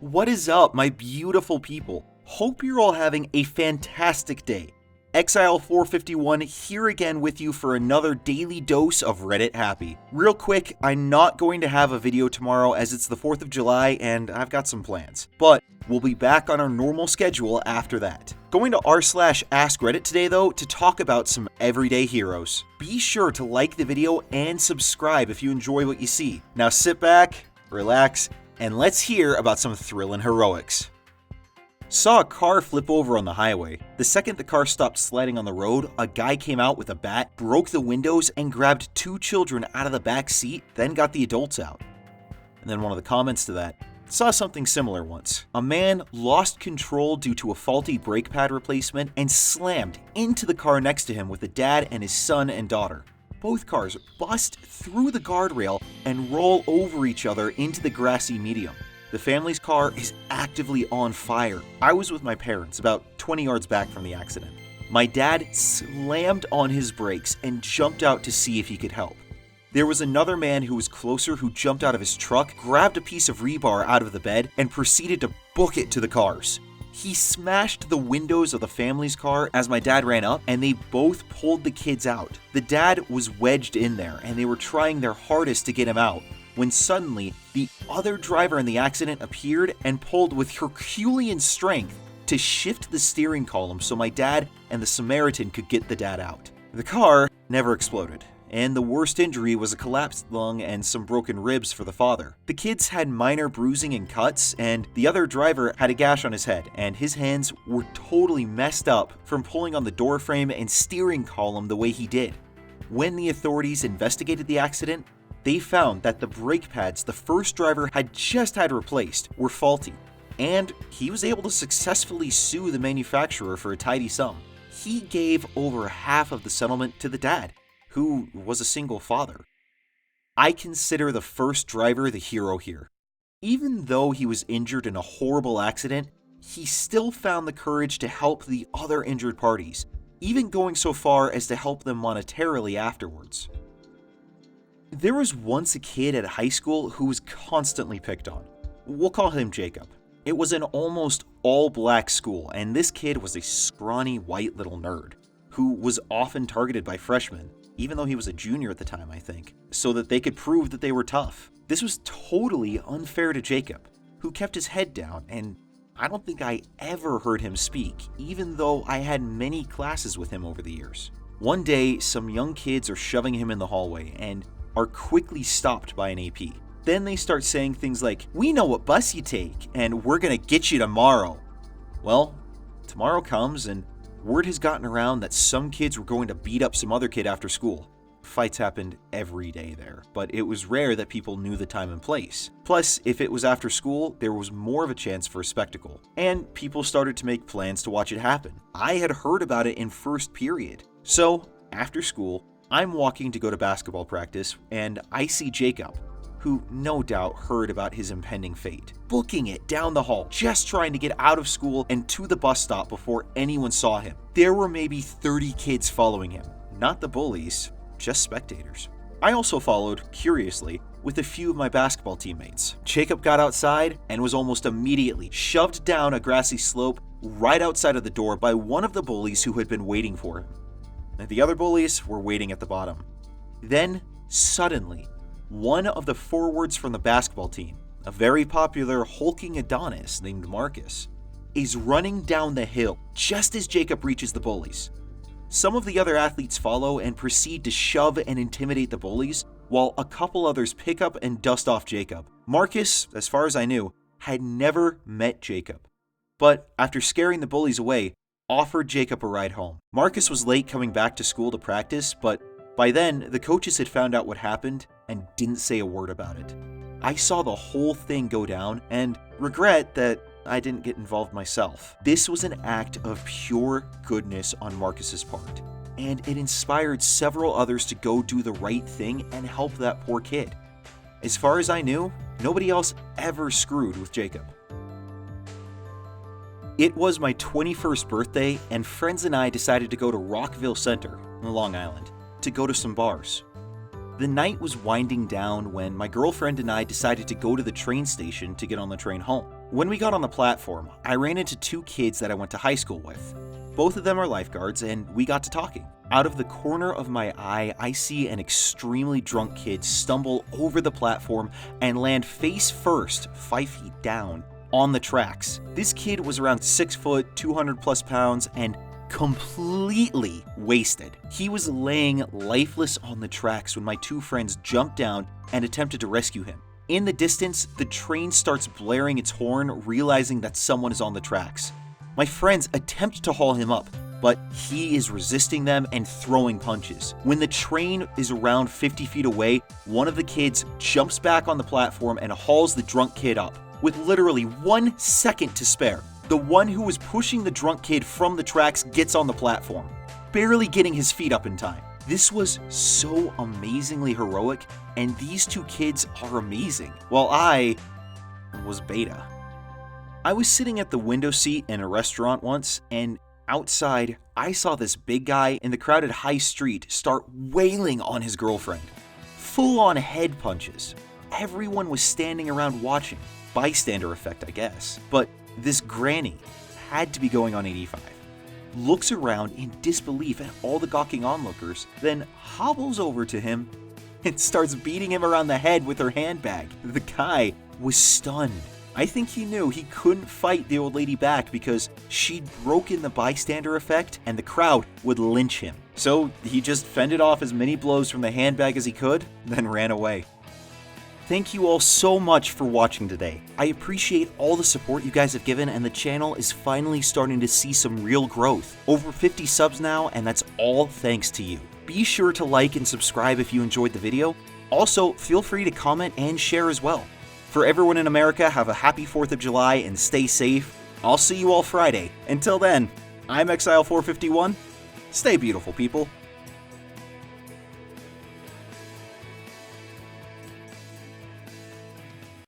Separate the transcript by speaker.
Speaker 1: What is up, my beautiful people? Hope you're all having a fantastic day. Exile451 here again with you for another daily dose of Reddit Happy. Real quick, I'm not going to have a video tomorrow as it's the 4th of July and I've got some plans. But we'll be back on our normal schedule after that. Going to r/AskReddit today though to talk about some everyday heroes. Be sure to like the video and subscribe if you enjoy what you see. Now sit back, relax, and let's hear about some thrilling heroics. Saw a car flip over on the highway. The second the car stopped sliding on the road, a guy came out with a bat, broke the windows, and grabbed 2 children out of the back seat, then got the adults out. And then one of the comments to that, saw something similar once. A man lost control due to a faulty brake pad replacement and slammed into the car next to him with the dad and his son and daughter. Both cars bust through the guardrail and roll over each other into the grassy medium. The family's car is actively on fire. I was with my parents about 20 yards back from the accident. My dad slammed on his brakes and jumped out to see if he could help. There was another man who was closer who jumped out of his truck, grabbed a piece of rebar out of the bed, and proceeded to book it to the cars. He smashed the windows of the family's car as my dad ran up, and they both pulled the kids out. The dad was wedged in there, and they were trying their hardest to get him out, when suddenly, the other driver in the accident appeared and pulled with Herculean strength to shift the steering column so my dad and the Samaritan could get the dad out. The car never exploded, and the worst injury was a collapsed lung and some broken ribs for the father. The kids had minor bruising and cuts, and the other driver had a gash on his head, and his hands were totally messed up from pulling on the door frame and steering column the way he did. When the authorities investigated the accident, they found that the brake pads the first driver had just had replaced were faulty, and he was able to successfully sue the manufacturer for a tidy sum. He gave over half of the settlement to the dad, who was a single father. I consider the first driver the hero here. Even though he was injured in a horrible accident, he still found the courage to help the other injured parties, even going so far as to help them monetarily afterwards. There was once a kid at high school who was constantly picked on. We'll call him Jacob. It was an almost all-black school, and this kid was a scrawny white little nerd who was often targeted by freshmen, even though he was a junior at the time, I think, so that they could prove that they were tough. This was totally unfair to Jacob, who kept his head down, and I don't think I ever heard him speak, even though I had many classes with him over the years. One day, some young kids are shoving him in the hallway, and are quickly stopped by an AP. Then they start saying things like, "We know what bus you take, and we're gonna get you tomorrow." Well, tomorrow comes, and word has gotten around that some kids were going to beat up some other kid after school. Fights happened every day there, but it was rare that people knew the time and place. Plus, if it was after school, there was more of a chance for a spectacle, and people started to make plans to watch it happen. I had heard about it in first period. So, after school, I'm walking to go to basketball practice, and I see Jacob, who no doubt heard about his impending fate, booking it down the hall, just trying to get out of school and to the bus stop before anyone saw him. There were maybe 30 kids following him, not the bullies, just spectators. I also followed, curiously, with a few of my basketball teammates. Jacob got outside and was almost immediately shoved down a grassy slope right outside of the door by one of the bullies who had been waiting for him. The other bullies were waiting at the bottom. Then, suddenly, one of the forwards from the basketball team, a very popular hulking Adonis named Marcus, is running down the hill just as Jacob reaches the bullies. Some of the other athletes follow and proceed to shove and intimidate the bullies, while a couple others pick up and dust off Jacob. Marcus, as far as I knew, had never met Jacob, but after scaring the bullies away, offered Jacob a ride home. Marcus was late coming back to school to practice, but by then, the coaches had found out what happened and didn't say a word about it. I saw the whole thing go down and regret that I didn't get involved myself. This was an act of pure goodness on Marcus's part, and it inspired several others to go do the right thing and help that poor kid. As far as I knew, nobody else ever screwed with Jacob. It was my 21st birthday, and friends and I decided to go to Rockville Center, in Long Island, to go to some bars. The The night was winding down when my girlfriend and I decided to go to the train station to get on the train home. When we got on the platform, I ran into two kids that I went to high school with. Both of them are lifeguards, and we got to talking. Out of the corner of my eye, I see an extremely drunk kid stumble over the platform and land face first, 5 feet down, on the tracks. This kid was around 6 foot, 200 plus pounds, and completely wasted. He was laying lifeless on the tracks when my two friends jumped down and attempted to rescue him. In the distance, the train starts blaring its horn, realizing that someone is on the tracks. My friends attempt to haul him up, but he is resisting them and throwing punches. When the train is around 50 feet away, one of the kids jumps back on the platform and hauls the drunk kid up. With literally 1 second to spare, the one who was pushing the drunk kid from the tracks gets on the platform, barely getting his feet up in time. This was so amazingly heroic, and these two kids are amazing, while I was beta. I was sitting at the window seat in a restaurant once, and outside, I saw this big guy in the crowded high street start wailing on his girlfriend. Full-on head punches. Everyone was standing around watching. Bystander effect, I guess. But this granny had to be going on 85. Looks around in disbelief at all the gawking onlookers, then hobbles over to him and starts beating him around the head with her handbag. The guy was stunned. I think he knew he couldn't fight the old lady back because she'd broken the bystander effect and the crowd would lynch him. So he just fended off as many blows from the handbag as he could, then ran away. Thank you all so much for watching today. I appreciate all the support you guys have given, and the channel is finally starting to see some real growth. Over 50 subs now, and that's all thanks to you. Be sure to like and subscribe if you enjoyed the video. Also, feel free to comment and share as well. For everyone in America, have a happy 4th of July and stay safe. I'll see you all Friday. Until then, I'm Exile451. Stay beautiful, people.